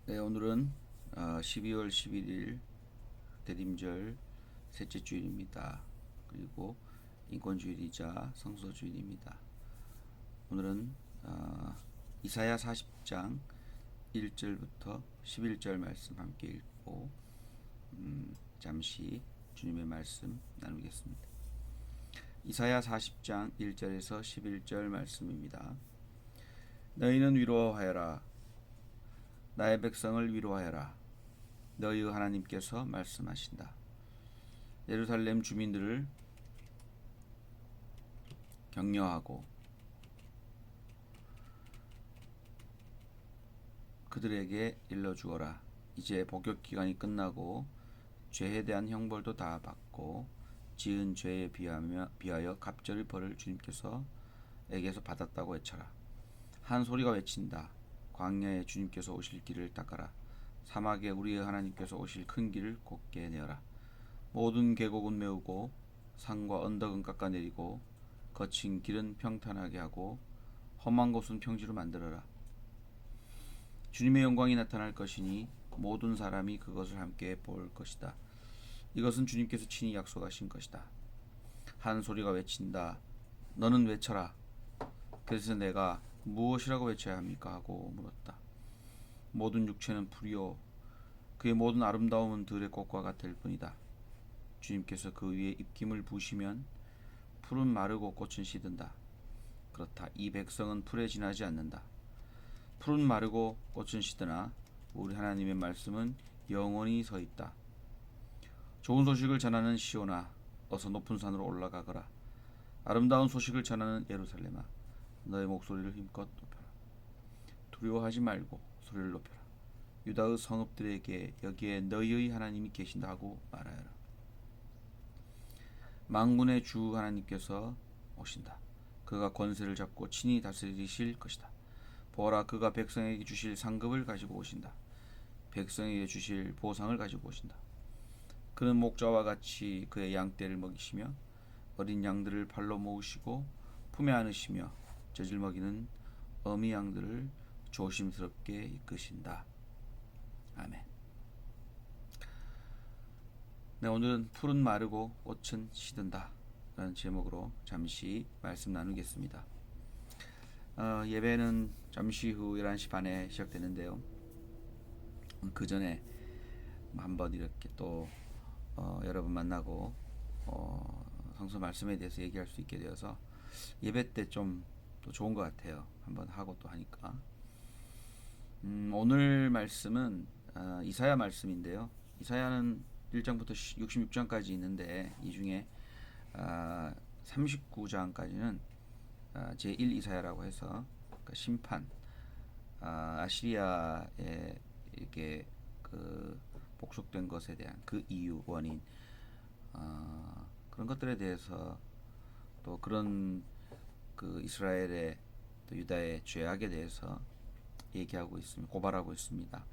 네, 오늘은 12월 11일 대림절 셋째 주일입니다. 그리고 인권주일이자 성서주일입니다. 오늘은 이사야 40장 1절부터 11절 말씀 함께 읽고 잠시 주님의 말씀 나누겠습니다. 이사야 40장 1절에서 11절 말씀입니다. 너희는 위로하여라. 나의 백성을 위로하여라. 너희의 하나님께서 말씀하신다. 예루살렘 주민들을 격려하고 그들에게 일러주어라. 이제 복역 기간이 끝나고 죄에 대한 형벌도 다 받고 지은 죄에 비하여 갑절의 벌을 주님께서 에게서 받았다고 외쳐라. 한 소리가 외친다. 광야에 주님께서 오실 길을 닦아라. 사막에 우리의 하나님께서 오실 큰 길을 곧게 내어라. 모든 계곡은 메우고 산과 언덕은 깎아내리고 거친 길은 평탄하게 하고 험한 곳은 평지로 만들어라. 주님의 영광이 나타날 것이니 모든 사람이 그것을 함께 볼 것이다. 이것은 주님께서 친히 약속하신 것이다. 한 소리가 외친다. 너는 외쳐라. 그래서 내가 무엇이라고 외쳐야 합니까? 하고 물었다. 모든 육체는 풀이요 그의 모든 아름다움은 들의 꽃과 같을 뿐이다. 주님께서 그 위에 입김을 부시면 풀은 마르고 꽃은 시든다. 그렇다. 이 백성은 풀에 지나지 않는다. 풀은 마르고 꽃은 시드나 우리 하나님의 말씀은 영원히 서 있다. 좋은 소식을 전하는 시온아, 어서 높은 산으로 올라가거라. 아름다운 소식을 전하는 예루살렘아, 너의 목소리를 힘껏 높여라. 두려워하지 말고 소리를 높여라. 유다의 성읍들에게 여기에 너희의 하나님이 계신다 하고 말하여라. 만군의 주 하나님께서 오신다. 그가 권세를 잡고 친히 다스리실 것이다. 보아라, 그가 백성에게 주실 상급을 가지고 오신다. 백성에게 주실 보상을 가지고 오신다. 그는 목자와 같이 그의 양떼를 먹이시며 어린 양들을 발로 모으시고 품에 안으시며 젖을 먹이는 어미 양들을 조심스럽게 이끄신다. 아멘. 네, 오늘은 풀은 마르고 꽃은 시든다 라는 제목으로 잠시 말씀 나누겠습니다. 예배는 잠시 후 11시 반에 시작되는데요. 그 전에 한번 이렇게 또 여러분 만나고 성서 말씀에 대해서 얘기할 수 있게 되어서 예배 때 좀 또 좋은 것 같아요. 한번 하고 또 하니까. 오늘 말씀은 이사야 말씀인데요. 이사야는 1장부터 66장까지 있는데 이 중에 39장까지는 제1 이사야라고 해서 그러니까 심판, 아시리아에 이렇게 그 복속된 것에 대한 그 이유, 원인, 그런 것들에 대해서 또 그런 그 이스라엘의 또 유다의 죄악에 대해서 얘기하고 있습니다. 고발하고 있습니다.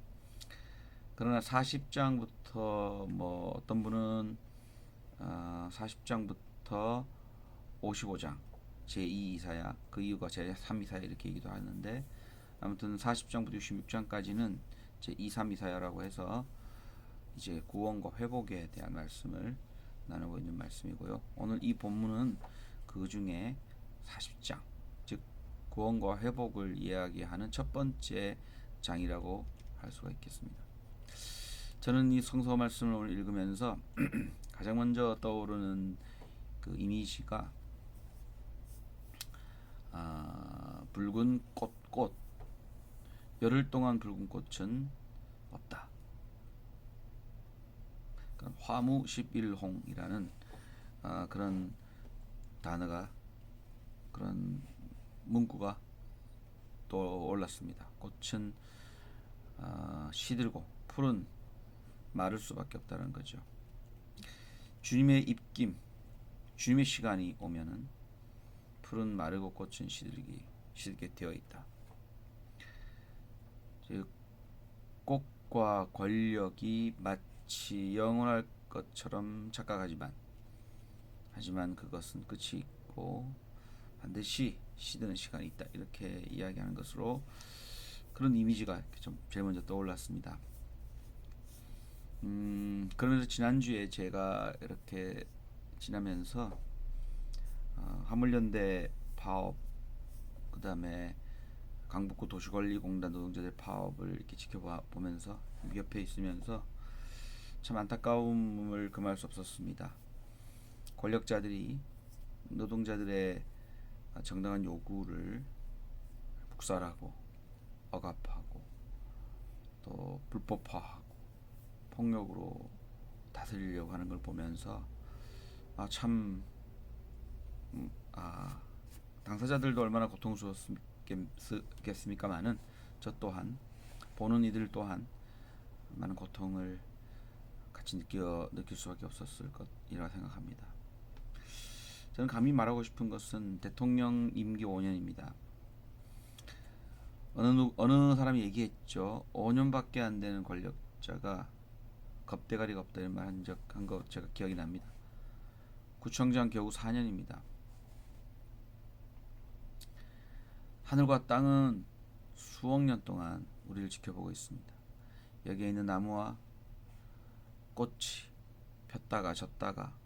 그러나 40장부터 뭐 어떤 분은 40장부터 55장 제2 이사야, 그 이유가 제3 이사야 이렇게 얘기도 하는데, 아무튼 40장부터 66장까지는 제2, 3 이사야라고 해서 이제 구원과 회복에 대한 말씀을 나누고 있는 말씀이고요. 오늘 이 본문은 그 중에 40장, 즉 구원과 회복을 이야기하는 첫 번째 장이라고 할 수가 있겠습니다. 저는 이 성서 말씀을 오늘 읽으면서 가장 먼저 떠오르는 그 이미지가 붉은 꽃 열흘 동안 붉은 꽃은 없다. 그러니까 화무 11홍이라는 그런 단어가, 그런 문구가 또 올랐습니다. 꽃은 시들고 풀은 마를 수밖에 없다는 거죠. 주님의 입김, 주님의 시간이 오면은 풀은 마르고 꽃은 시들게 되어 있다. 즉 꽃과 권력이 마치 영원할 것처럼 착각하지만 그것은 끝이 있고 반드시 시드는 시간이 있다, 이렇게 이야기하는 것으로 그런 이미지가 이렇게 좀 제일 먼저 떠올랐습니다. 그러면서 지난주에 제가 이렇게 지나면서 화물연대 파업, 그 다음에 강북구 도시관리공단 노동자들 파업을 이렇게 지켜보면서 옆에 있으면서 참 안타까움을 금할 수 없었습니다. 권력자들이 노동자들의 정당한 요구를 북살하고 억압하고 또 불법화하고 폭력으로 다스리려고 하는 걸 보면서 참 당사자들도 얼마나 고통스럽겠습니까마는 저 또한 보는 이들 또한 많은 고통을 같이 느낄 수밖에 없었을 것이라 생각합니다. 저는 감히 말하고 싶은 것은 대통령 임기 5년입니다. 어느 사람이 얘기했죠. 5년밖에 안 되는 권력자가 겁대가리가 없다 이런 말 한 거 제가 기억이 납니다. 구청장 겨우 4년입니다. 하늘과 땅은 수억 년 동안 우리를 지켜보고 있습니다. 여기에 있는 나무와 꽃이 폈다가 졌다가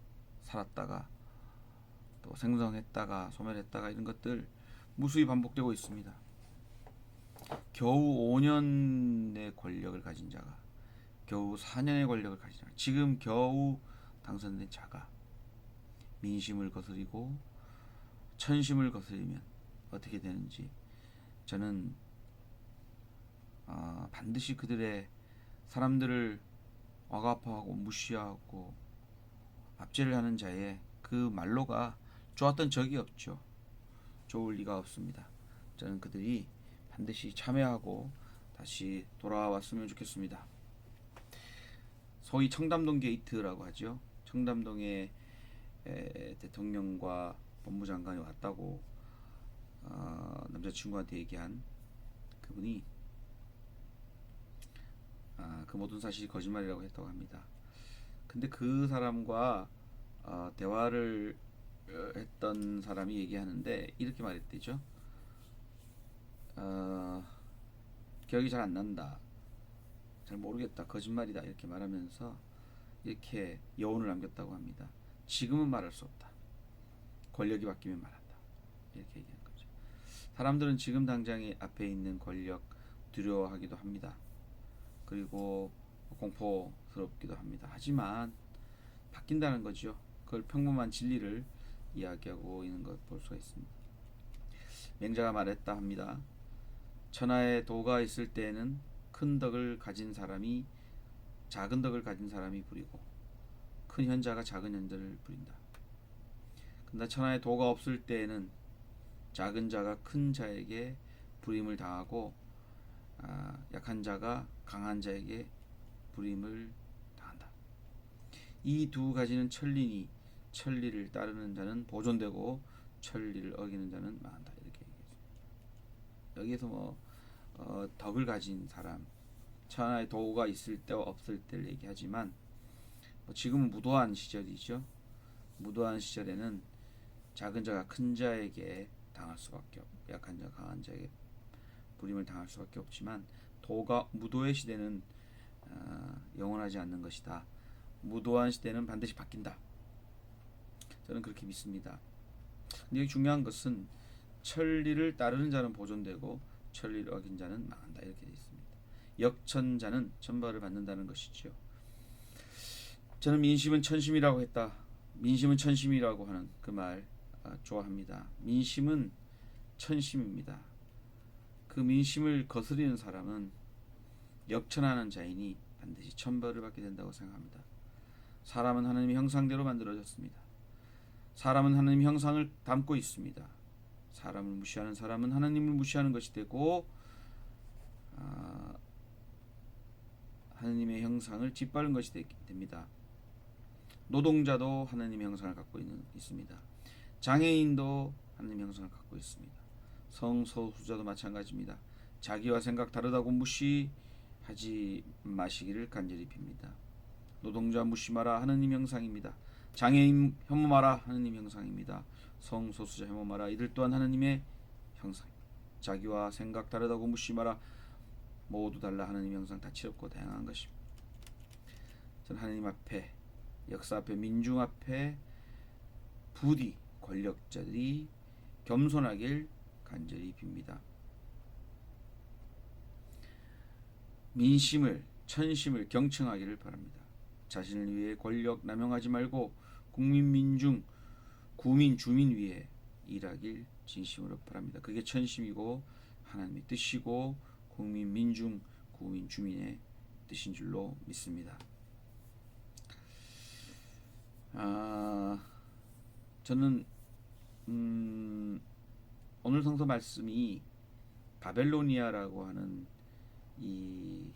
살았다가 또 생성했다가 소멸했다가 이런 것들 무수히 반복되고 있습니다. 겨우 5년의 권력을 가진 자가, 겨우 4년의 권력을 가진 자가, 지금 겨우 당선된 자가 민심을 거스리고 천심을 거스리면 어떻게 되는지 저는 반드시 그들의 사람들을 억압하고 무시하고 압제를 하는 자의 그 말로가 좋았던 적이 없죠. 좋을 리가 없습니다. 저는 그들이 반드시 참여하고 다시 돌아왔으면 좋겠습니다. 소위 청담동 게이트라고 하죠. 청담동에 대통령과 법무장관이 왔다고 남자친구한테 얘기한 그분이 그 모든 사실이 거짓말이라고 했다고 합니다. 근데 그 사람과 대화를 했던 사람이 얘기하는데 이렇게 말했대죠. 기억이 잘 안 난다, 잘 모르겠다, 거짓말이다 이렇게 말하면서 이렇게 여운을 남겼다고 합니다. 지금은 말할 수 없다, 권력이 바뀌면 말한다 이렇게 얘기하는 거죠. 사람들은 지금 당장에 앞에 있는 권력 두려워하기도 합니다. 그리고 공포스럽기도 합니다. 하지만 바뀐다는 거죠. 그걸 평범한 진리를 이야기하고 있는 것 볼 수가 있습니다. 맹자가 말했다 합니다. 천하에 도가 있을 때에는 큰 덕을 가진 사람이 작은 덕을 가진 사람이 부리고 큰 현자가 작은 현자를 부린다. 근데 천하에 도가 없을 때에는 작은 자가 큰 자에게 부림을 당하고 약한 자가 강한 자에게 부림을 당한다. 이 두 가지는 천리니 천리를 따르는 자는 보존되고 천리를 어기는 자는 망한다. 이렇게 얘기했습니다. 여기에서 덕을 가진 사람, 천하에 도가 있을 때와 없을 때를 얘기하지만 지금은 무도한 시절이죠. 무도한 시절에는 작은 자가 큰 자에게 당할 수밖에 없고 약한 자가 강한 자에게 부림을 당할 수밖에 없지만 도가 무도의 시대는 영원하지 않는 것이다. 무도한 시대는 반드시 바뀐다. 저는 그렇게 믿습니다. 근데 여기 중요한 것은 천리를 따르는 자는 보존되고 천리를 어긴 자는 망한다 이렇게 되어 있습니다. 역천자는 천벌을 받는다는 것이죠. 저는 민심은 천심이라고 했다. 민심은 천심이라고 하는 그 말 좋아합니다. 민심은 천심입니다. 그 민심을 거스리는 사람은 역천하는 자이니 반드시 천벌을 받게 된다고 생각합니다. 사람은 하나님의 형상대로 만들어졌습니다. 사람은 하나님의 형상을 담고 있습니다. 사람을 무시하는 사람은 하나님을 무시하는 것이 되고 하나님의 형상을 짓밟은 것이 됩니다. 노동자도 하나님의 형상을 갖고 있습니다. 장애인도 하나님의 형상을 갖고 있습니다. 성소수자도 마찬가지입니다. 자기와 생각 다르다고 무시하지 마시기를 간절히 빕니다. 노동자 무시마라, 하느님 형상입니다. 장애인 혐오마라, 하느님 형상입니다. 성소수자 혐오마라, 이들 또한 하느님의 형상입니다. 자기와 생각 다르다고 무시마라, 모두 달라 하나님의 형상 다채롭고 다양한 것입니다. 저는 하나님 앞에, 역사 앞에, 민중 앞에 부디 권력자들이 겸손하길 간절히 빕니다. 민심을, 천심을 경청하기를 바랍니다. 자신을 위해 권력 남용하지 말고 국민, 민중, 구민, 주민 위해 일하길 진심으로 바랍니다. 그게 천심이고 하나님의 뜻이고 국민, 민중, 구민, 주민의 뜻인 줄로 믿습니다. 저는 오늘 성서 말씀이 바벨로니아라고 하는 이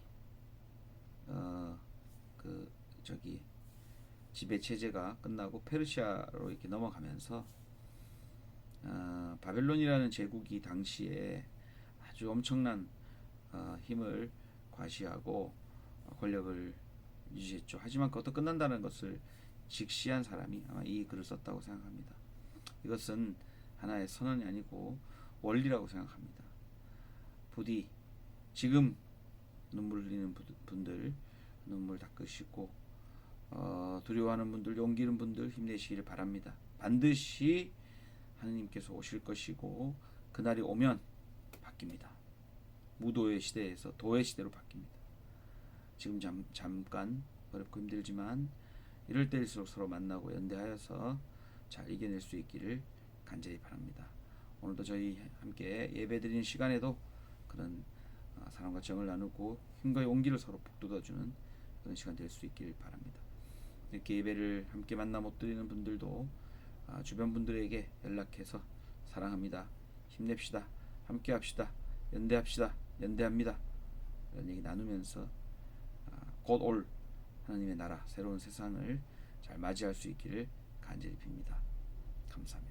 지배 체제가 끝나고 페르시아로 이렇게 넘어가면서 바벨론이라는 제국이 당시에 아주 엄청난 힘을 과시하고 권력을 유지했죠. 하지만 그것도 끝난다는 것을 직시한 사람이 아마 이 글을 썼다고 생각합니다. 이것은 하나의 선언이 아니고 원리라고 생각합니다. 부디 지금 눈물 흘리는 분들 눈물 닦으시고 두려워하는 분들, 용기 있는 분들 힘내시기를 바랍니다. 반드시 하느님께서 오실 것이고 그날이 오면 바뀝니다. 무도의 시대에서 도의 시대로 바뀝니다. 지금 잠깐 어렵고 힘들지만 이럴 때일수록 서로 만나고 연대하여서 잘 이겨낼 수 있기를 간절히 바랍니다. 오늘도 저희 함께 예배드리는 시간에도 그런 사랑과 정을 나누고 힘과 용기를 서로 북돋아주는 그런 시간 될 수 있기를 바랍니다. 이렇게 예배를 함께 만나 못 드리는 분들도 주변 분들에게 연락해서 사랑합니다, 힘냅시다, 함께 합시다, 연대합시다, 연대합니다 이런 얘기 나누면서 곧 올 하나님의 나라 새로운 세상을 잘 맞이할 수 있기를 간절히 빕니다. 감사합니다.